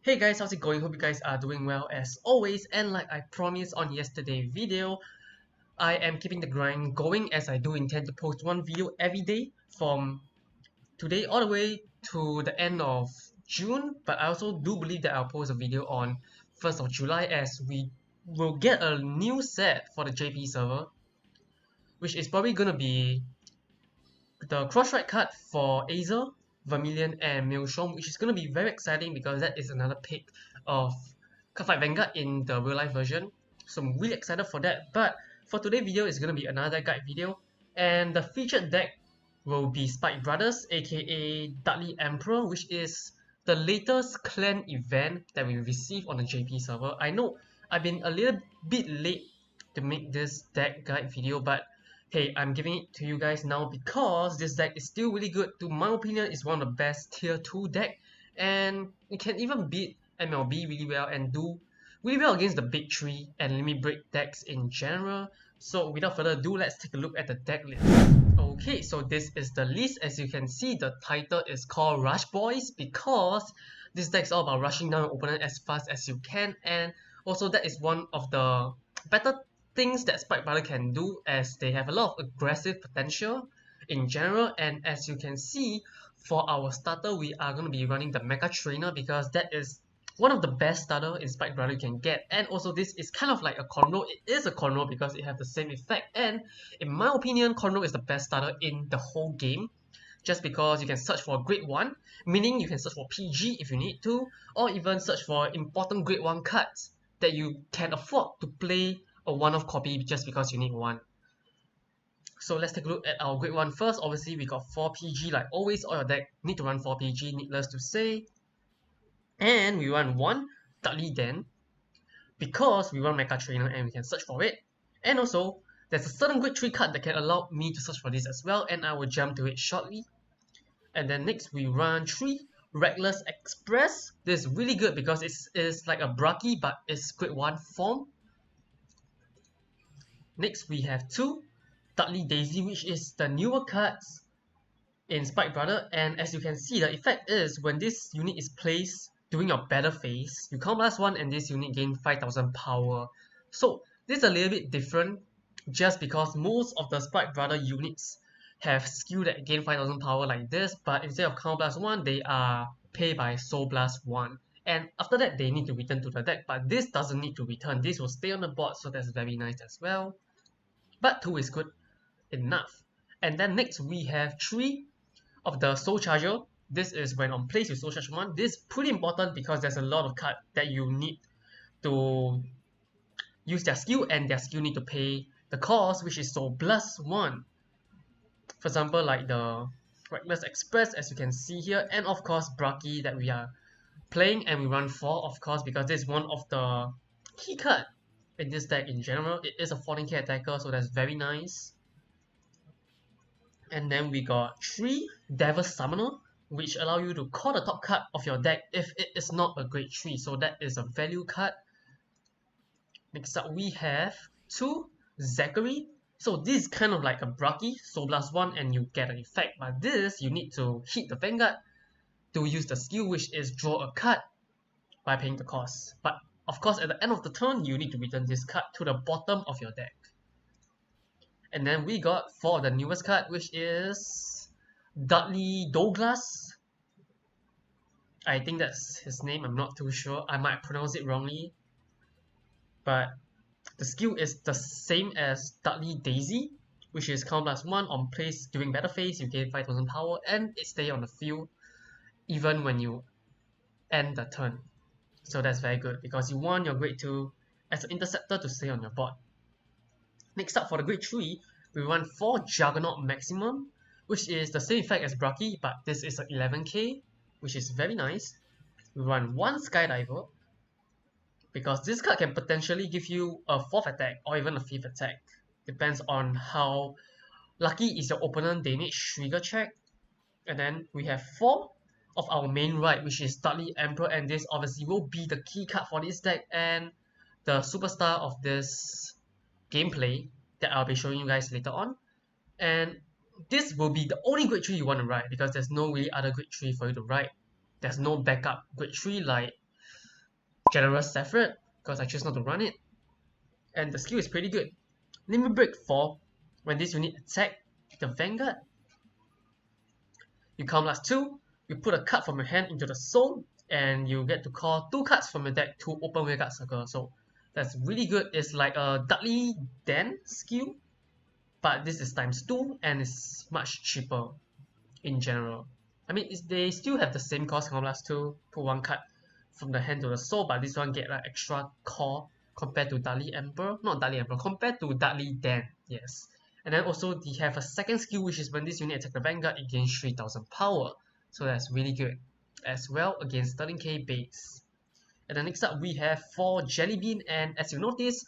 Hey guys, how's it going? Hope you guys are doing well as always. And like I promised on yesterday's video, I am keeping the grind going as I do intend to post one video every day from today all the way to the end of June. But I also do believe that I'll post a video on 1st of July as we will get a new set for the JP server, which is probably gonna be the Crossrite card for Azer, Vermilion, and Maelstrom, which is going to be very exciting because that is another pick of Cardfight Vanguard in the real life version. So I'm really excited for that. But for today's video, it's going to be another guide video, and the featured deck will be Spike Brothers, aka Dudley Emperor, which is the latest clan event that we received on the JP server. I know I've been a little bit late to make this deck guide video, but hey, I'm giving it to you guys now because this deck is still really good. To my opinion, it's one of the best tier 2 deck, and it can even beat MLB really well and do really well against the big 3 and limit break decks in general. So without further ado, let's take a look at the deck list. Okay, so this is the list. As you can see, the title is called Rush Boys because this deck is all about rushing down your opponent as fast as you can, and also that is one of the better things that Spike Brother can do as they have a lot of aggressive potential in general. And as you can see, for our starter, we are going to be running the Mecha Trainer because that is one of the best starter in Spike Brother you can get. And also this is kind of like a corner. It is a corner because it has the same effect, and in my opinion, corner is the best starter in the whole game just because you can search for grade 1, meaning you can search for PG if you need to, or even search for important grade 1 cards that you can afford to play a one-off copy just because you need one. So let's take a look at our grade 1 first. Obviously, we got 4 PG like always. All your deck need to run 4 PG, needless to say. And we run 1 Dudley Den because we run Mecha Trainer and we can search for it. And also, there's a certain grade 3 card that can allow me to search for this as well, and I will jump to it shortly. And then next we run 3 Reckless Express. This is really good because it's like a Braki but it's grade 1 form. Next we have 2 Dudley Daisy, which is the newer cards in Spike Brother, and as you can see, the effect is when this unit is placed during your battle phase, you count +1 and this unit gain 5000 power. So this is a little bit different just because most of the Spike Brother units have skill that gain 5000 power like this, but instead of count +1, they are pay by soul +1. And after that, they need to return to the deck, but this doesn't need to return. This will stay on the board, so that's very nice as well. But 2 is good enough. And then next we have 3 of the Soul Charger. This is when on place you Soul Charge 1. This is pretty important because there's a lot of cards that you need to use their skill, and their skill need to pay the cost, which is Soul +1. For example, like the Reckless Express, as you can see here, and of course Braki that we are playing, and we run 4 of course because this is one of the key card in this deck in general. It is a 14k attacker, so that's very nice. And then we got 3 Devil Summoner, which allow you to call the top card of your deck if it is not a grade 3, so that is a value card. Next up we have 2 Zachary. So this is kind of like a Braki, so +1 and you get an effect, but this you need to hit the Vanguard to use the skill, which is draw a card by paying the cost. But of course at the end of the turn, you need to return this card to the bottom of your deck. And then we got for the newest card, which is Dudley Douglas. I think that's his name, I'm not too sure. I might pronounce it wrongly. But the skill is the same as Dudley Daisy, which is count +1 on place during battle phase, you gain 5000 power, and it stays on the field even when you end the turn. So that's very good because you want your grade 2 as an interceptor to stay on your board. Next up for the grade 3, we run 4 Juggernaut Maximum, which is the same effect as Braki, but this is an 11k, which is very nice. We run 1 Skydiver, because this card can potentially give you a 4th attack or even a 5th attack. Depends on how lucky is your opponent damage trigger check. And then we have 4 of our main right, which is Dudley Emperor, and this obviously will be the key card for this deck and the superstar of this gameplay that I'll be showing you guys later on. And this will be the only grade 3 you want to write because there's no really other grade 3 for you to write. There's no backup grade 3 like Generous effort, because I choose not to run it. And the skill is pretty good. Limit Break 4, when this unit attack the Vanguard, you count last 2, you put a card from your hand into the soul, and you get to call 2 cards from your deck to open Vanguard Circle. So that's really good. It's like a Dudley Den skill, but this is times 2 and it's much cheaper in general. I mean, they still have the same cost, count last 2, put 1 card from the hand to the soul, but this one get like extra core compared to Dudley Emperor. Not Dudley Emperor, compared to Dudley Den, yes. And then also they have a second skill, which is when this unit attack the Vanguard, it gains 3000 power. So that's really good. As well against 13k base. And then next up we have 4 Jelly Bean, and as you notice,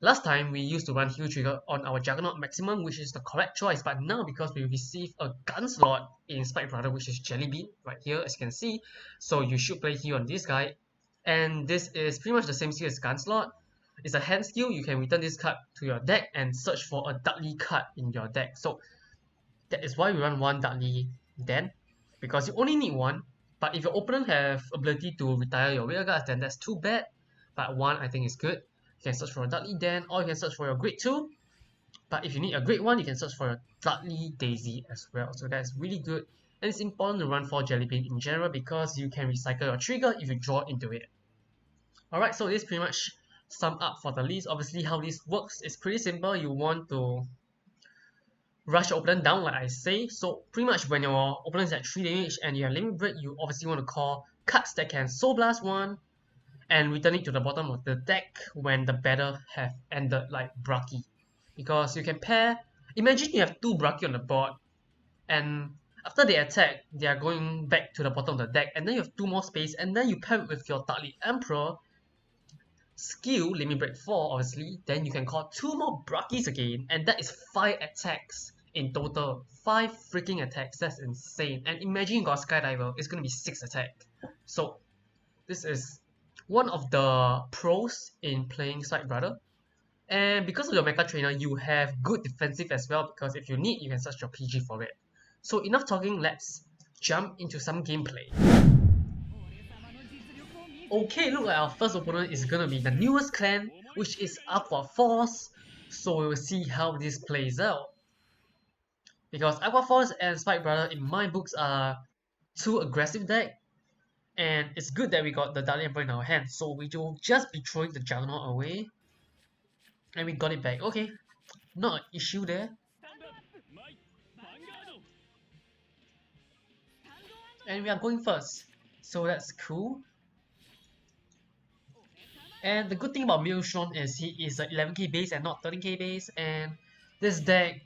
last time we used to run Heal Trigger on our Juggernaut Maximum, which is the correct choice, but now because we receive a gun slot in Spike Brother, which is Jelly Bean, right here as you can see, so you should play Heal on this guy. And this is pretty much the same skill as gun slot. It's a hand skill, you can return this card to your deck and search for a Dudley card in your deck. So that is why we run 1 Dudley Den, because you only need 1, but if your opponent have ability to retire your rear guards, then that's too bad, but 1 I think is good. You can search for a Dudley Den, or you can search for your Grade 2, but if you need a Grade 1, you can search for a Dudley Daisy as well, so that's really good. And it's important to run 4 Jelly Bean in general because you can recycle your trigger if you draw into it. Alright, so this pretty much sum up for the list. Obviously how this works is pretty simple. You want to rush your opponent down like I say, so pretty much when your opponent is at 3 damage and you have Limit Break, you obviously want to call cards that can Soul Blast 1 and return it to the bottom of the deck when the battle have ended, like Braki. Because you can pair, imagine you have 2 Braki on the board, and after they attack, they are going back to the bottom of the deck, and then you have 2 more space, and then you pair it with your Dudley Emperor skill, Limit Break 4 obviously, then you can call 2 more Brakis again, and that is 5 attacks in total. 5 freaking attacks, that's insane. And imagine you got Skydiver, it's gonna be 6 attack. So this is one of the pros in playing Spike Brother. And because of your Mecha Trainer, you have good defensive as well, because if you need, you can search your PG for it. So enough talking, let's jump into some gameplay. Okay, look like our first opponent is gonna be the newest clan, which is Aqua Force. So we'll see how this plays out. Because Aqua Force and Spike Brother in my books are 2 aggressive deck. And it's good that we got the Dudley Emperor in our hand, so we will just be throwing the Juggernaut away. And we got it back. Okay, not an issue there. And we are going first, so that's cool. And the good thing about Maelstrom is he is a 11k base and not 13k base, and this deck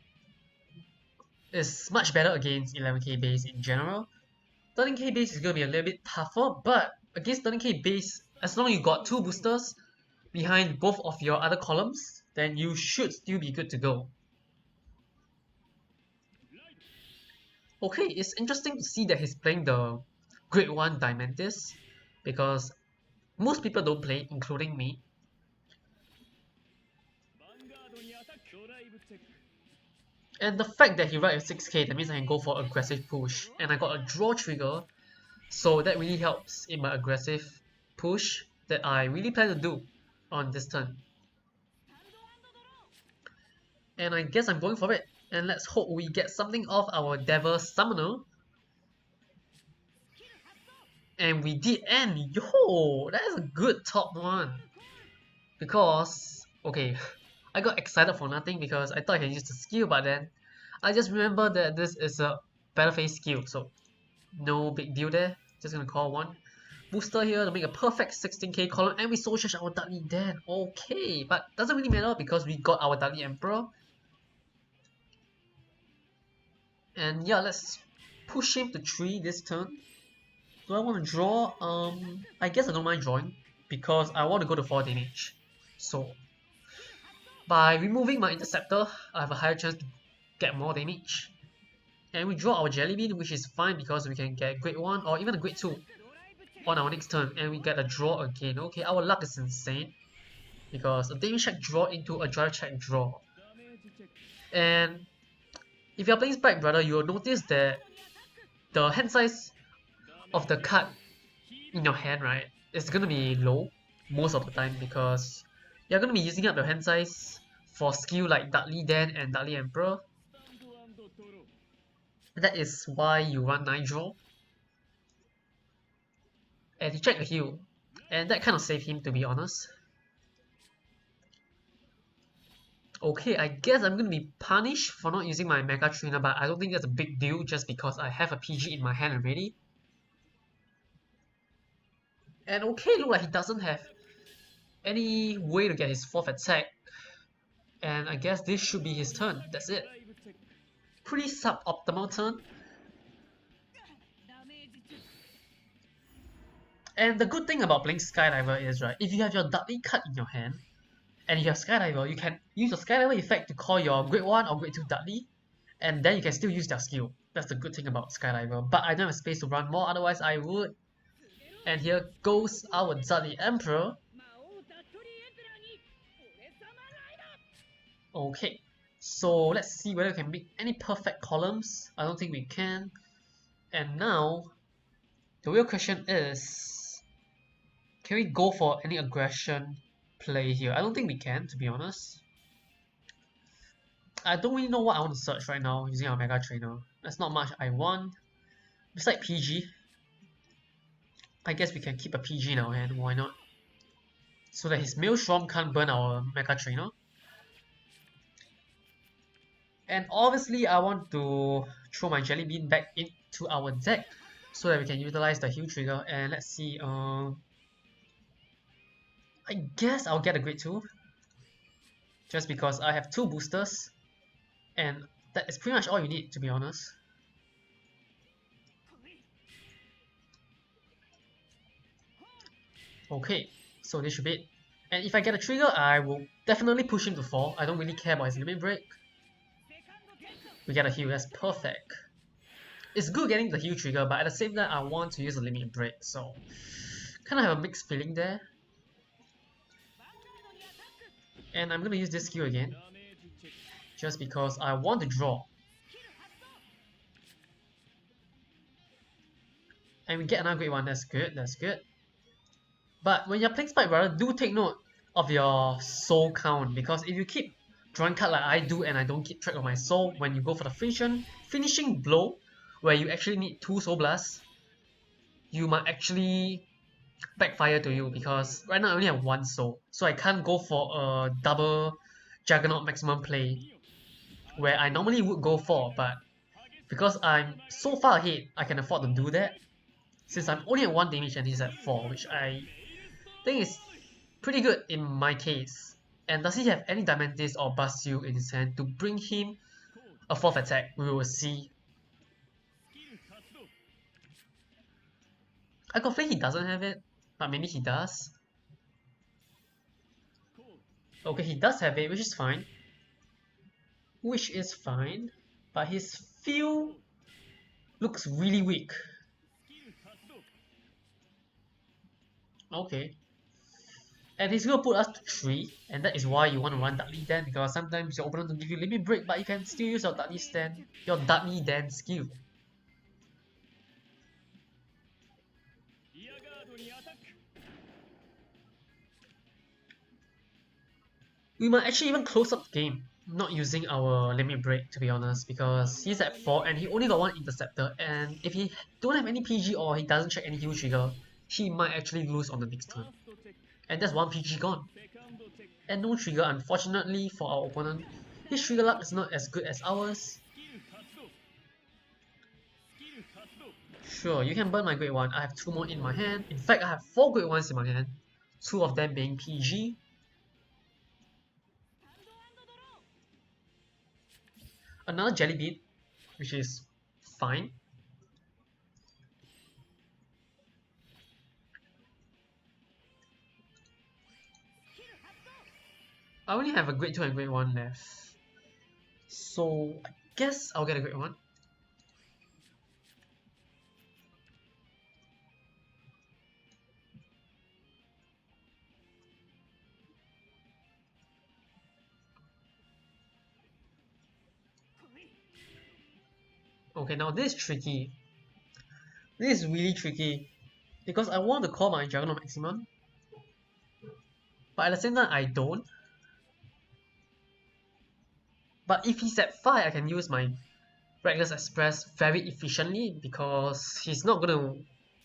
is much better against 11k base in general. 13k base is going to be a little bit tougher, but against 13k base, as long as you got 2 boosters behind both of your other columns, then you should still be good to go. Okay, it's interesting to see that he's playing the Grade 1 Diamantis, because most people don't play, including me. And the fact that he ride at 6k, that means I can go for aggressive push. And I got a draw trigger, so that really helps in my aggressive push that I really plan to do on this turn. And I guess I'm going for it. And let's hope we get something off our Devil Summoner. And we did, and yo, that is a good top 1. Because, okay, I got excited for nothing because I thought I can use the skill, but then I just remember that this is a battle phase skill, so no big deal there. Just gonna call 1 booster here to make a perfect 16k column, and we soul charge our Dudley Den. Okay, but doesn't really matter because we got our Dudley Emperor. And yeah, let's push him to 3 this turn. Do I want to draw? I guess I don't mind drawing because I want to go to 4 damage. So by removing my Interceptor, I have a higher chance to get more damage. And we draw our Jelly Bean, which is fine because we can get Grade 1 or even a Grade 2 on our next turn, and we get a draw again. Okay, our luck is insane because a damage check draw into a drive check draw. And if you're playing Spike Brother, you'll notice that the hand size of the card in your hand, right, is gonna be low most of the time because you're going to be using up your hand size for skill like Dudley Den and Dudley Emperor. That is why you run 9 draw. And he checked the heal. And that kind of saved him, to be honest. Okay, I guess I'm gonna be punished for not using my Mega Trainer, but I don't think that's a big deal just because I have a PG in my hand already. And okay, look like he doesn't have any way to get his 4th attack. And I guess this should be his turn. That's it. Pretty suboptimal turn. And the good thing about playing Skydiver is, right, if you have your Dudley card in your hand, and you have Skydiver, you can use your Skydiver effect to call your Grade 1 or Grade 2 Dudley, and then you can still use their skill. That's the good thing about Skydiver. But I don't have space to run more, otherwise I would. And here goes our Dudley Emperor. Okay, so let's see whether we can make any perfect columns. I don't think we can. And now, the real question is, can we go for any aggression play here? I don't think we can, to be honest. I don't really know what I want to search right now using our Mega Trainer. There's not much I want. Besides PG, I guess we can keep a PG in our hand, why not? So that his Maelstrom can't burn our Mega Trainer. And obviously I want to throw my Jelly Bean back into our deck so that we can utilize the heal trigger. And let's see, I guess I'll get a Grade 2. Just because I have 2 boosters. And that is pretty much all you need, to be honest. Okay, so this should be it. And if I get a trigger, I will definitely push him to 4. I don't really care about his limit break. We get a heal, that's perfect. It's good getting the heal trigger, but at the same time, I want to use a limit break, so kind of have a mixed feeling there. And I'm gonna use this skill again, just because I want to draw. And we get another Grade 1, that's good, that's good. But when you're playing Spike Brother, do take note of your soul count, because if you keep drawing card like I do and I don't keep track of my soul, when you go for the finishing blow, where you actually need 2 soul blasts, you might actually backfire to you, because right now I only have 1 soul, so I can't go for a double Juggernaut maximum play, where I normally would go for, but because I'm so far ahead, I can afford to do that, since I'm only at 1 damage and he's at 4, which I think is pretty good in my case. And does he have any Diamantis or Basil in his hand to bring him a 4th attack? We will see. I got a feeling he doesn't have it, but maybe he does. Okay, he does have it, which is fine. But his field looks really weak. Okay. And he's gonna put us to 3, and that is why you want to run Dudley Den, because sometimes your opponent will give you limit break, but you can still use your Dudley Den skill. We might actually even close up the game, not using our limit break, to be honest, because he's at 4 and he only got 1 interceptor, and if he don't have any PG or he doesn't check any heal trigger, he might actually lose on the next turn. And that's 1 PG gone. And no trigger, unfortunately for our opponent. His trigger luck is not as good as ours. Sure, you can burn my Grade 1. I have 2 more in my hand. In fact, I have 4 Grade 1s in my hand. 2 of them being PG. Another Jelly Bean, which is fine. I only have a Grade 2 and Grade 1 left. So I guess I'll get a Grade 1. Okay, now this is tricky. This is really tricky, because I want to call my Juggernaut Maximum, But at the same time, I don't. But if he's at 5, I can use my Reckless Express very efficiently because he's not gonna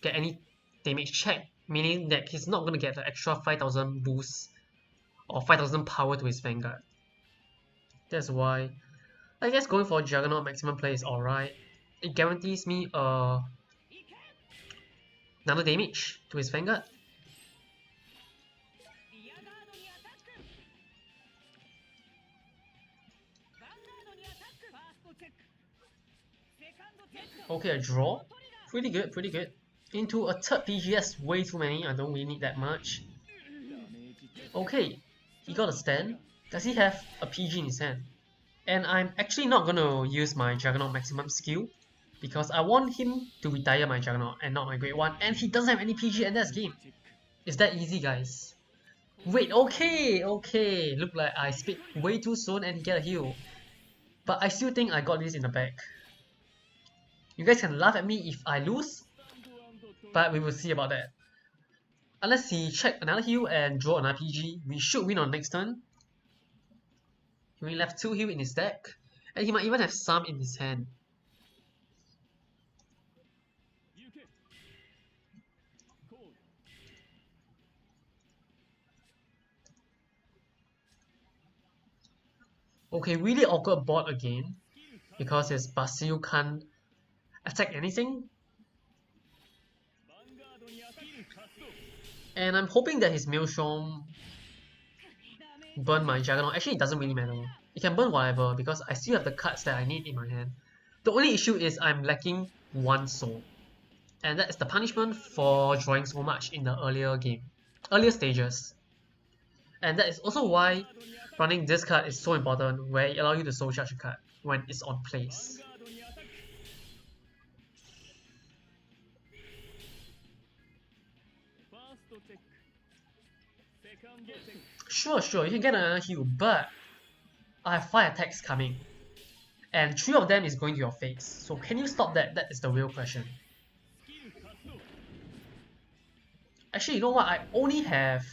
get any damage check, meaning that he's not gonna get the extra 5000 boost or 5000 power to his Vanguard. That's why I guess going for Juggernaut maximum play is alright. It guarantees me another damage to his Vanguard. Okay, a draw. Pretty good, pretty good. Into a third PG, that's way too many. I don't really need that much. Okay, he got a stand. Does he have a PG in his hand? And I'm actually not gonna use my Juggernaut maximum skill because I want him to retire my Juggernaut and not my Great One, and he doesn't have any PG and that's game. It's that easy, guys. Wait, okay. Look like I speak way too soon and he get a heal. But I still think I got this in the bag. You guys can laugh at me if I lose, but we will see about that. Unless he check another heal and draw an RPG, we should win on next turn. He only left 2 heal in his deck, and he might even have some in his hand. Okay, really awkward board again, because his Basil can't attack anything. And I'm hoping that his Maelstrom burn my Juggernaut. Actually, it doesn't really matter. It can burn whatever because I still have the cards that I need in my hand. The only issue is I'm lacking 1 soul. And that is the punishment for drawing so much in the earlier stages. And that is also why running this card is so important, where it allows you to soul charge a card when it's on place. Sure, you can get another heal, but I have 5 attacks coming. And 3 of them is going to your face. So can you stop that? That is the real question. Actually, you know what? I only have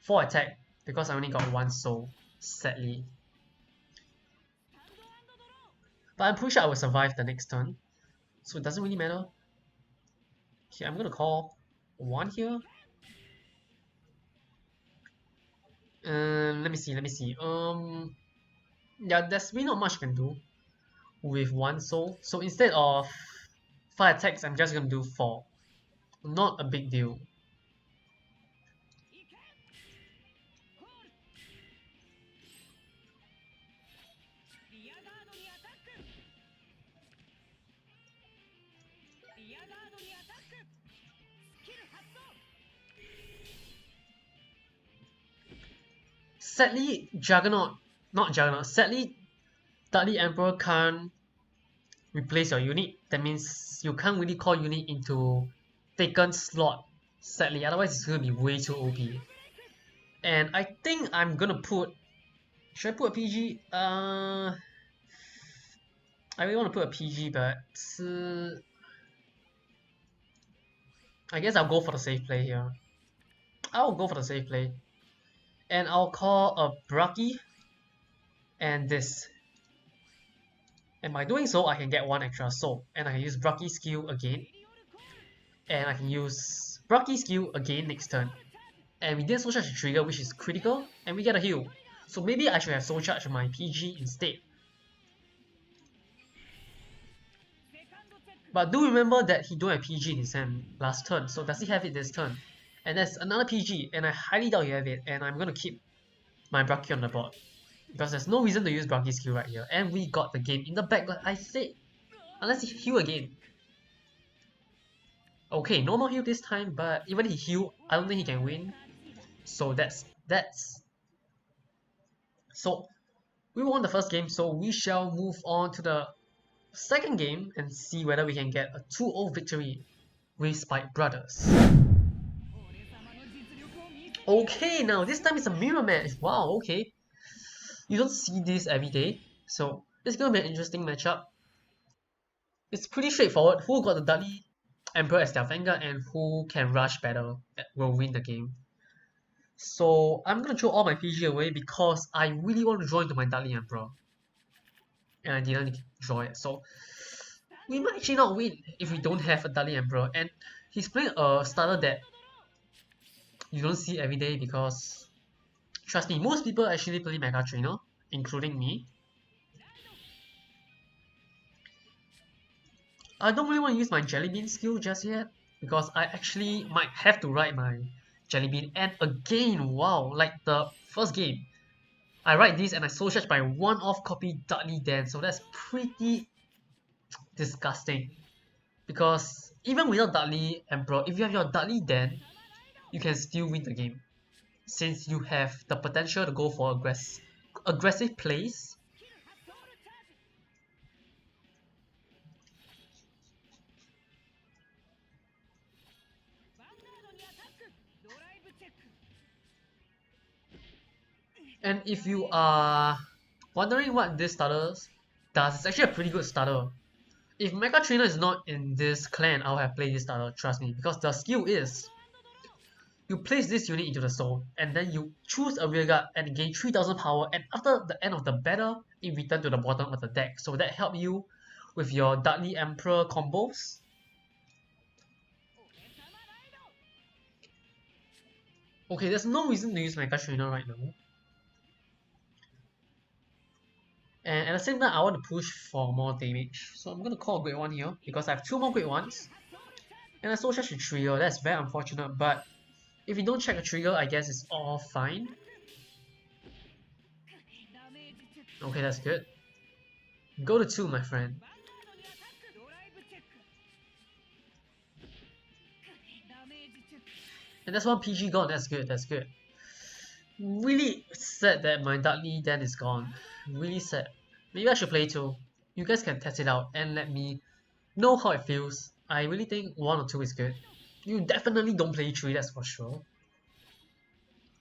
4 attack because I only got 1 soul, sadly. But I'm pretty sure I will survive the next turn. So it doesn't really matter. Okay, I'm gonna call 1 here. Let me see. Yeah, there's really not much I can do with 1 soul. So instead of 5 attacks, I'm just gonna do 4. Not a big deal. Sadly, sadly, Dudley Emperor can't replace your unit. That means you can't really call unit into taken slot, sadly, otherwise it's gonna be way too OP. And I think I'm gonna put... Should I put a PG? I really want to put a PG, but... I guess I'll go for the safe play here. I'll go for the safe play. And I'll call a Braki and this. And by doing so, I can get 1 extra soul. And I can use Braki's skill again. And I can use Braki's skill again next turn. And we didn't soul charge the trigger, which is critical, and we get a heal. So maybe I should have soul charged my PG instead. But do remember that he don't have PG in his hand last turn, so does he have it this turn? And that's another PG, and I highly doubt you have it, and I'm gonna keep my Braki on the board. Because there's no reason to use Braki's skill right here, and we got the game in the bag like I said. Unless he heal again. Okay, no more heal this time, but even if he heal, I don't think he can win. So that's... So, we won the first game, so we shall move on to the second game and see whether we can get a 2-0 victory with Spike Brothers. Okay, now this time it's a mirror match. Wow, okay. You don't see this every day, so it's gonna be an interesting matchup. It's pretty straightforward. Who got the Dudley Emperor as their Vanguard and who can rush better will win the game. So I'm gonna throw all my PG away because I really want to draw into my Dudley Emperor. And I didn't draw it. So we might actually not win if we don't have a Dudley Emperor. And he's playing a starter that you don't see every day because, trust me, most people actually play Mega Trainer, including me. I don't really want to use my Jelly Bean skill just yet because I actually might have to ride my Jelly Bean. And again, wow, like the first game, I write this and I soul charge by one-off copy Dudley Den, so that's pretty disgusting. Because even without Dudley Emperor, if you have your Dudley Den, you can still win the game. Since you have the potential to go for aggressive plays. And if you are wondering what this starter does, it's actually a pretty good starter. If Mega Trainer is not in this clan, I'll have played this starter, trust me, because the skill is you place this unit into the soul, and then you choose a rearguard and gain 3000 power, and after the end of the battle, it returns to the bottom of the deck. So that helps you with your Dudley Emperor combos. Okay, there's no reason to use Mega Trainer right now. And at the same time, I want to push for more damage. So I'm going to call a Great One here, because I have 2 more Great Ones. And I soul charge the trigger, that's very unfortunate, but if you don't check a trigger, I guess it's all fine. Okay, that's good. Go to 2, my friend. And that's 1 PG gone, that's good, that's good. Really sad that my Dudley Den is gone. Really sad. Maybe I should play 2. You guys can test it out and let me know how it feels. I really think 1 or 2 is good. You definitely don't play 3, that's for sure.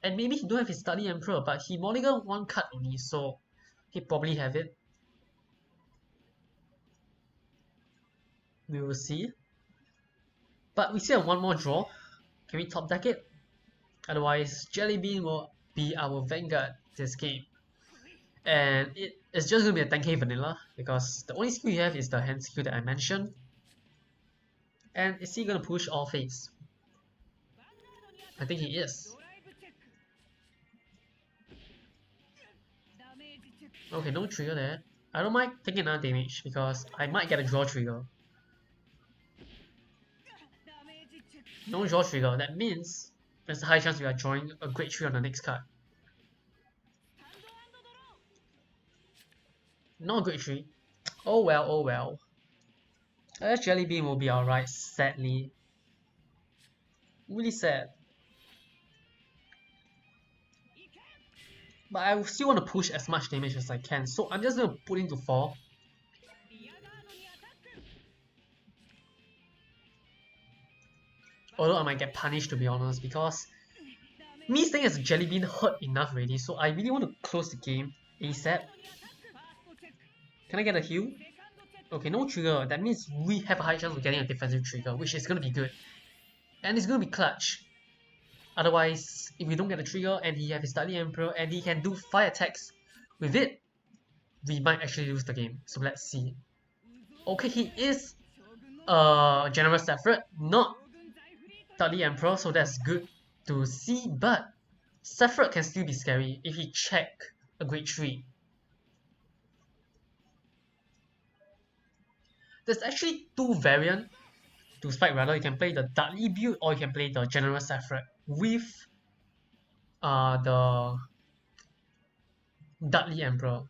And maybe he don't have his Dudley Emperor, but he mulligan 1 card only, so he probably have it. We will see. But we still have 1 more draw. Can we top deck it? Otherwise, Jelly Bean will be our Vanguard this game. And it's just going to be a 10k vanilla, because the only skill you have is the hand skill that I mentioned. And is he going to push all phase? I think he is. Okay, no trigger there. I don't mind taking another damage, because I might get a draw trigger. No draw trigger, that means there's a high chance we are drawing a great tree on the next card. Not a great tree. Oh well, oh well. Jelly Bean will be alright, sadly. Really sad. But I still want to push as much damage as I can, so I'm just going to put into 4. Although I might get punished, to be honest, because me staying as a Jelly Bean hurt enough already, so I really want to close the game ASAP. Can I get a heal? Okay, no trigger. That means we have a high chance of getting a defensive trigger, which is going to be good. And it's going to be clutch. Otherwise, if we don't get a trigger and he have his Dudley Emperor and he can do fire attacks with it, we might actually lose the game. So let's see. Okay, he is General Safford, not Dudley Emperor, so that's good to see, but Safford can still be scary if he check a Great Tree. There's actually 2 variants to Spike Rider. You can play the Dudley build or you can play the General Safford with the Dudley Emperor.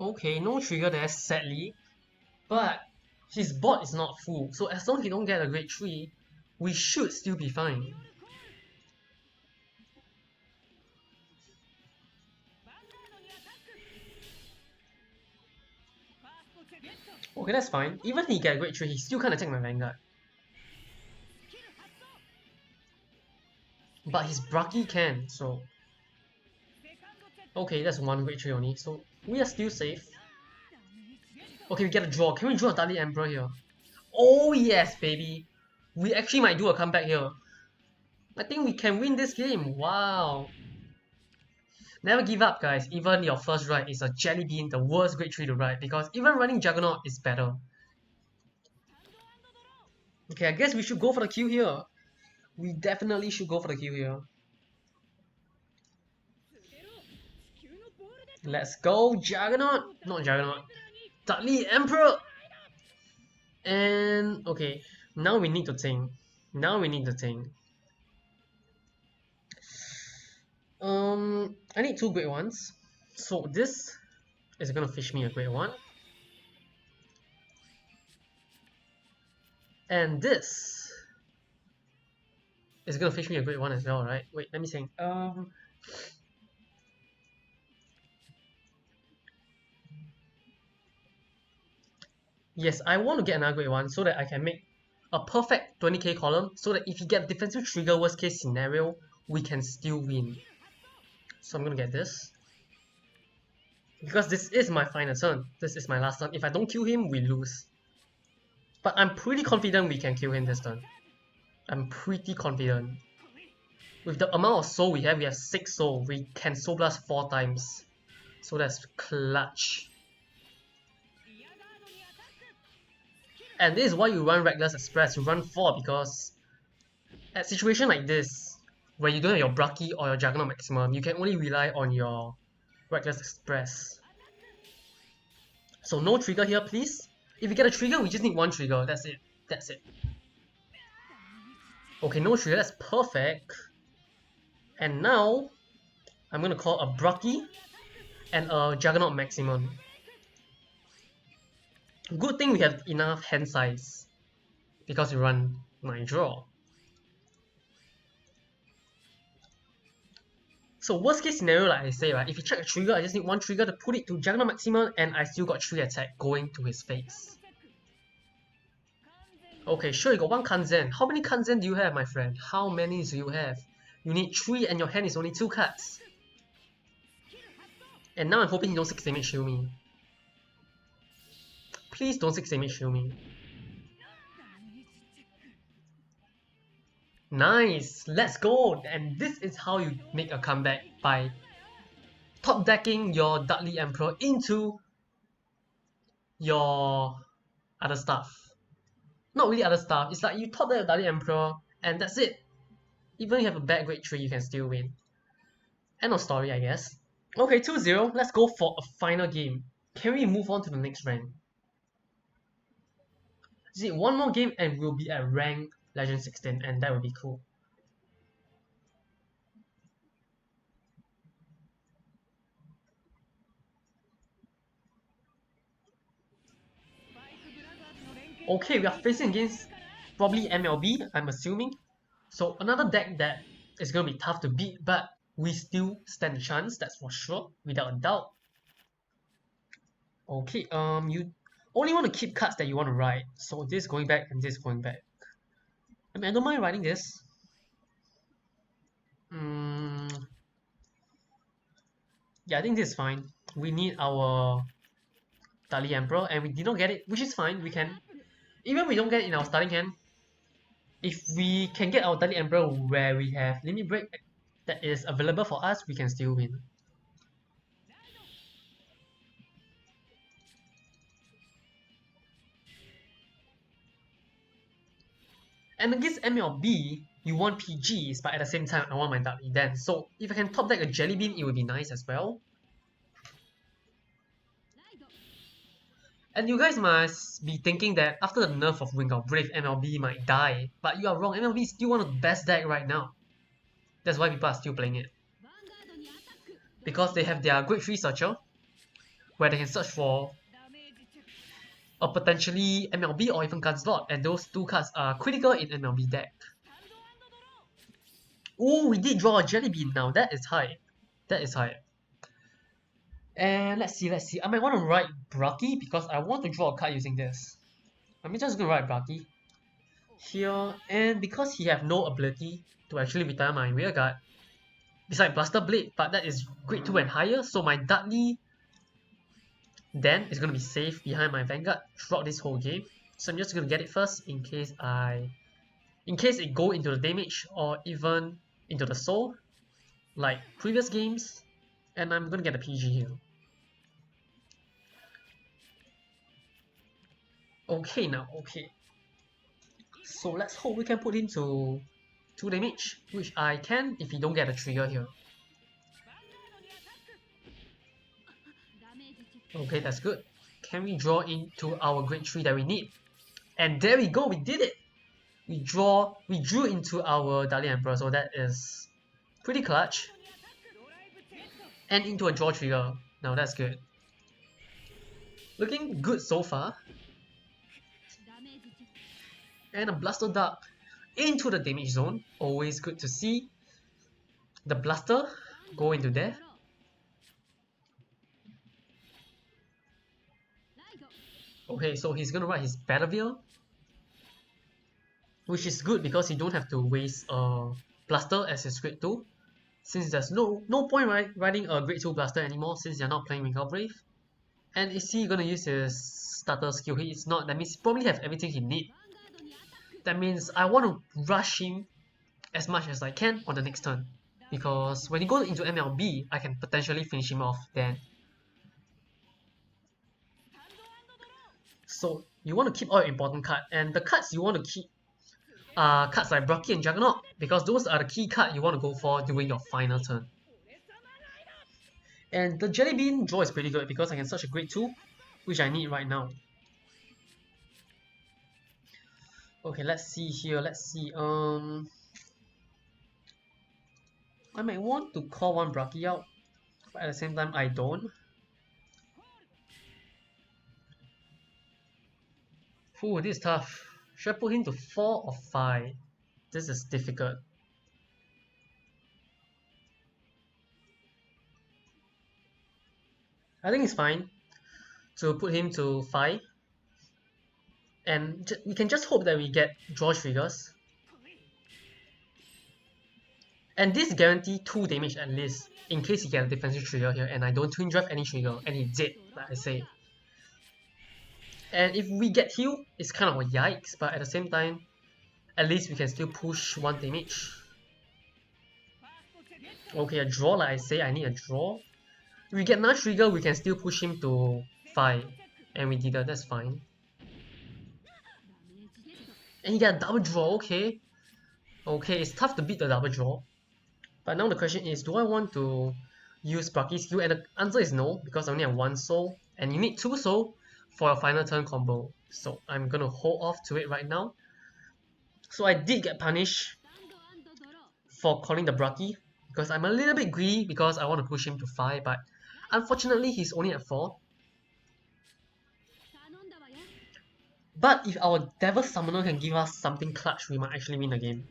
Okay, no trigger there, sadly. But his board is not full, so as long as he don't get a grade 3, we should still be fine. Okay, that's fine. Even if he get grade 3, he still can't attack my Vanguard. But his Braki can, so... Okay, that's one grade 3 only, so we are still safe. Okay, we get a draw. Can we draw a Dudley Emperor here? Oh yes, baby! We actually might do a comeback here. I think we can win this game. Wow! Never give up, guys. Even your first ride is a Jelly Bean, the worst grade 3 to ride, because even running Juggernaut is better. Okay, I guess we should go for the Q here. We definitely should go for the Q here. Let's go, Juggernaut! Not Juggernaut. Dudley Emperor! And okay, now we need to think. Now we need to think. I need 2 grade 1s. So this is gonna fish me a grade 1. And this is gonna fish me a grade 1 as well, right? Wait, let me think. Yes, I want to get another grade 1 so that I can make a perfect 20k column so that if you get defensive trigger worst case scenario, we can still win. So I'm gonna get this. Because this is my final turn. This is my last turn. If I don't kill him, we lose. But I'm pretty confident we can kill him this turn. I'm pretty confident. With the amount of soul we have 6 soul. We can soul blast 4 times. So that's clutch. And this is why you run Reckless Express. You run 4 because at situation like this, where you don't have your Braki or your Juggernaut maximum, you can only rely on your Reckless Express. So no trigger here, please. If you get a trigger, we just need 1 trigger. That's it. That's it. Okay, no trigger. That's perfect. And now, I'm gonna call a Braki and a Juggernaut maximum. Good thing we have enough hand size because we run 9 draw. So worst case scenario, like I say, right, if you check a trigger, I just need 1 trigger to put it to Juggernaut maximum and I still got 3 attack going to his face. Okay, sure, you got 1 Kanzen. How many Kanzen do you have, my friend? How many do you have? You need 3 and your hand is only 2 cards. And now I'm hoping you don't 6 damage shield me. Please don't 6 damage shield me. Nice! Let's go! And this is how you make a comeback by top decking your Dudley Emperor into your other stuff. Not really other stuff, it's like you top deck your Dudley Emperor and that's it. Even if you have a bad grade 3, you can still win. End of story, I guess. Okay, 2-0, let's go for a final game. Can we move on to the next rank? See, 1 more game and we'll be at rank Legend 16 and that would be cool. Okay, we are facing against probably MLB, I'm assuming. So another deck that is going to be tough to beat, but we still stand a chance, that's for sure, without a doubt. Okay, you only want to keep cards that you want to ride. So this going back and this going back. I mean, I don't mind riding this. Yeah, I think this is fine. We need our Dudley Emperor and we did not get it, which is fine. We can, even if we don't get it in our starting hand, if we can get our Dudley Emperor where we have limit break that is available for us, we can still win. And against MLB, you want PGs, but at the same time, I want my Dudley then. So if I can top deck a Jelly Bean, it would be nice as well. And you guys must be thinking that after the nerf of Wing of Brave, MLB might die. But you are wrong, MLB is still one of the best deck right now. That's why people are still playing it. Because they have their grade 3 searcher, where they can search for or potentially MLB or even card slot, and those two cards are critical in MLB deck. Oh, we did draw a Jelly Bean now. That is high. That is high. And let's see. I might want to write Braki because I want to draw a card using this. I'm just gonna write Braki here, and because he have no ability to actually retire my rear guard, beside Blaster Blade, but that is grade 2 and higher, so my Dudley then is gonna be safe behind my Vanguard throughout this whole game. So I'm just gonna get it first in case it go into the damage or even into the soul, like previous games, and I'm gonna get a PG here. Okay now, okay. So let's hope we can put him to 2 damage, which I can if he don't get a trigger here. Okay, that's good. Can we draw into our grade 3 that we need? And there we go, we did it! We drew into our Dudley Emperor, so that is pretty clutch. And into a draw trigger. Now that's good. Looking good so far. And a Blaster Dart into the damage zone. Always good to see the Blaster go into there. Okay, so he's gonna write his Battlefield, which is good because you don't have to waste a Blaster as his grade 2, since there's no point writing a grade 2 Blaster anymore since you're not playing Vanguard Brave. And is he gonna use his starter skill? He is not. That means he probably have everything he needs. That means I want to rush him as much as I can on the next turn, because when he goes into MLB, I can potentially finish him off then. So you want to keep all your important cards, and the cards you want to keep are cards like Braki and Juggernaut, because those are the key cards you want to go for during your final turn. And the Jelly Bean draw is pretty good because I can search a grade 2, which I need right now. Okay, let's see here, I might want to call one Braki out, but at the same time I don't. Ooh, this is tough. Should I put him to 4 or 5? This is difficult. I think it's fine to put him to 5. And we can just hope that we get draw triggers. And this guarantee 2 damage at least, in case he get a defensive trigger here and I don't twin drive any trigger, and he did, like I say. And if we get heal, it's kind of a yikes, but at the same time, at least we can still push 1 damage. Okay, a draw, like I say, I need a draw. If we get another trigger, we can still push him to 5. And we did that, that's fine. And he got a double draw, okay. Okay, it's tough to beat the double draw. But now the question is, do I want to use Braki's skill? And the answer is no, because I only have 1 soul. And you need 2 soul for a final turn combo. So I'm gonna hold off to it right now. So I did get punished for calling the Braki, because I'm a little bit greedy because I want to push him to 5, but unfortunately he's only at 4. But if our Devil Summoner can give us something clutch, we might actually win the game.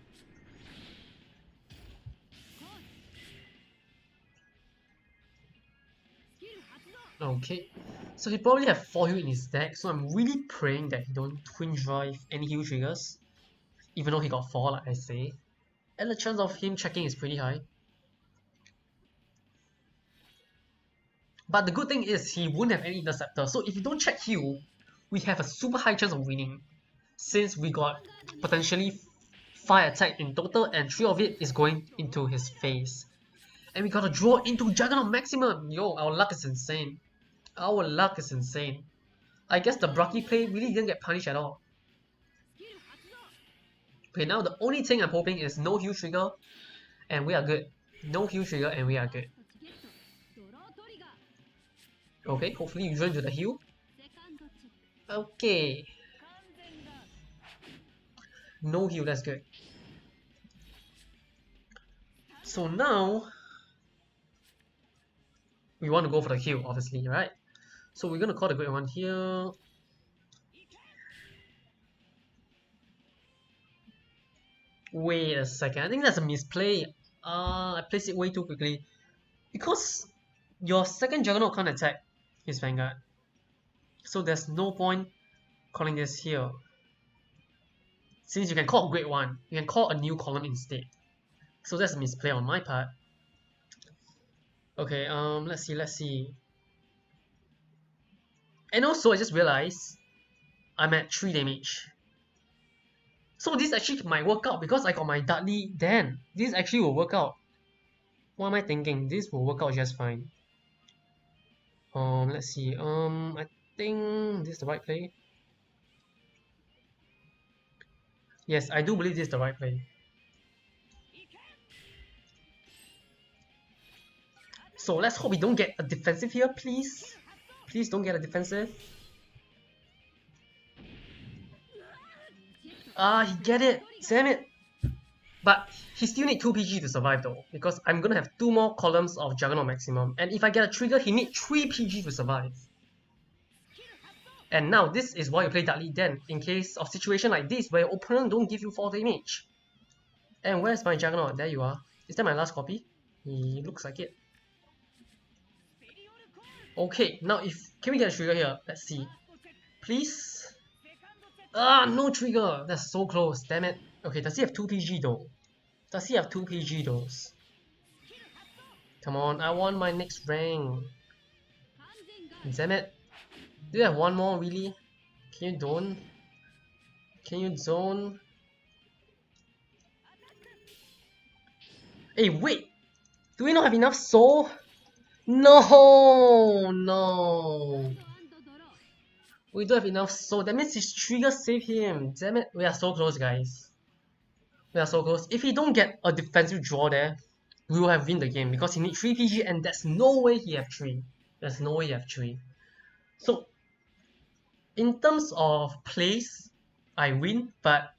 Okay, so he probably have 4 heal in his deck, so I'm really praying that he don't twin drive any heal triggers, even though he got 4, like I say. And the chance of him checking is pretty high. But the good thing is he won't have any interceptor, so if you don't check heal, we have a super high chance of winning, since we got potentially 5 attack in total and 3 of it is going into his face. And we got to draw into Juggernaut Maximum! Yo, our luck is insane. Our luck is insane. I guess the Braki play really didn't get punished at all. Okay, now the only thing I'm hoping is no heal trigger, and we are good. No heal trigger and we are good. Okay, hopefully you join to the heal. Okay. No heal, that's good. So now, we want to go for the heal, obviously, right? So we're gonna call the great one here. Wait a second, I think that's a misplay. I placed it way too quickly. Because your second Juggernaut can't attack his Vanguard. So there's no point calling this here. Since you can call Great One, you can call a new column instead. So that's a misplay on my part. Okay, let's see. And also I just realized I'm at 3 damage. So this actually might work out because I got my Dudley then. This actually will work out. What am I thinking? This will work out just fine. Let's see. I think this is the right play. Yes, I do believe this is the right play. So let's hope we don't get a defensive here, please. Please don't get a defensive. He get it. Damn it. But he still need 2 PG to survive though, because I'm gonna have 2 more columns of Juggernaut maximum, and if I get a trigger, he need 3 PG to survive. And now this is why you play Dudley then, in case of situation like this where your opponent don't give you 4 damage. And where's my Juggernaut? There you are. Is that my last copy? He looks like it. Okay, now can we get a trigger here? Let's see. Please? No trigger! That's so close, damn it. Okay, does he have 2 PG though? Does he have 2 PG though? Come on, I want my next rank. Damn it. Do you have one more, really? Can you don't? Can you zone? Hey, wait! Do we not have enough soul? No! We don't have enough soul. That means his trigger save him. Damn it. We are so close, guys. We are so close. If he don't get a defensive draw there, we will have win the game because he needs 3 PG and there's no way he have 3. There's no way he have 3. So, in terms of plays, I win, but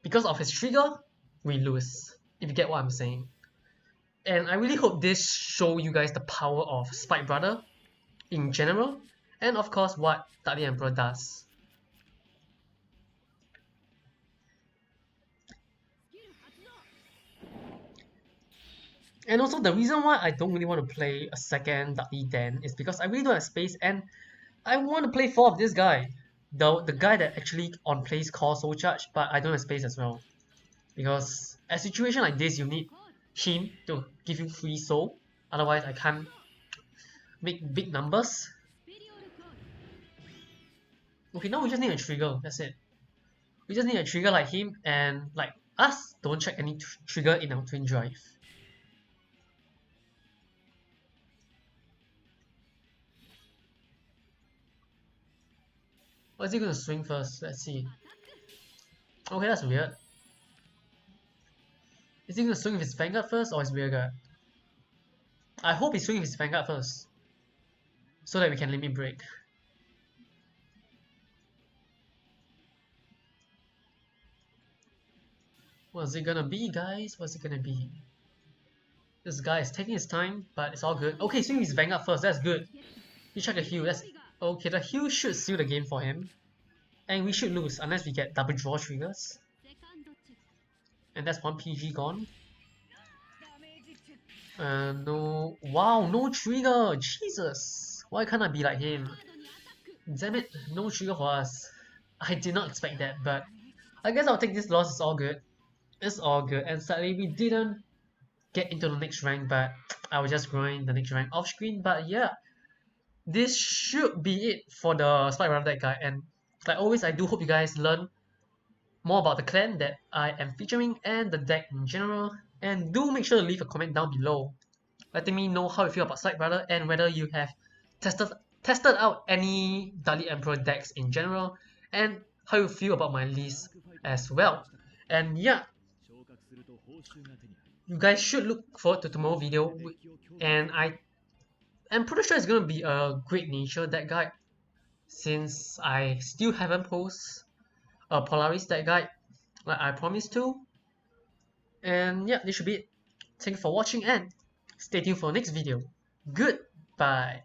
because of his trigger, we lose. If you get what I'm saying. And I really hope this show you guys the power of Spike Brother in general, and of course what Dudley Emperor does. And also the reason why I don't really want to play a second Dudley Den is because I really don't have space and I want to play 4 of this guy. The guy that actually on plays calls Soul Charge, but I don't have space as well. Because a situation like this you need him to give you free soul, otherwise I can't make big numbers. Okay, now we just need a trigger, that's it. We just need a trigger like him and like us don't check any trigger in our twin drive. Or is he gonna swing first? Let's see. Okay, that's weird. Is he gonna swing with his Vanguard first or his Rearguard? I hope he's swinging with his Vanguard first, so that we can limit break. What's it gonna be, guys? What's it gonna be? This guy is taking his time, but it's all good. Okay, swing his Vanguard first, that's good. He check a heal, that's okay. The heal should seal the game for him. And we should lose unless we get double draw triggers. And that's 1 PG gone. No. Wow, no trigger! Jesus! Why can't I be like him? Damn it, no trigger for us. I did not expect that, but I guess I'll take this loss, it's all good. It's all good, and sadly we didn't get into the next rank, but I was just growing the next rank off screen. But yeah, this should be it for the Spike Brother deck guide, and like always I do hope you guys learn more about the clan that I am featuring and the deck in general, and do make sure to leave a comment down below letting me know how you feel about Spike Brother and whether you have tested out any Dudley Emperor decks in general, and how you feel about my list as well. And yeah, you guys should look forward to tomorrow's video, and I am pretty sure it's gonna be a great nature deck guide, since I still haven't posted a Polaris deck guide like I promised to. And yeah, this should be it. Thank you for watching and stay tuned for the next video. Goodbye.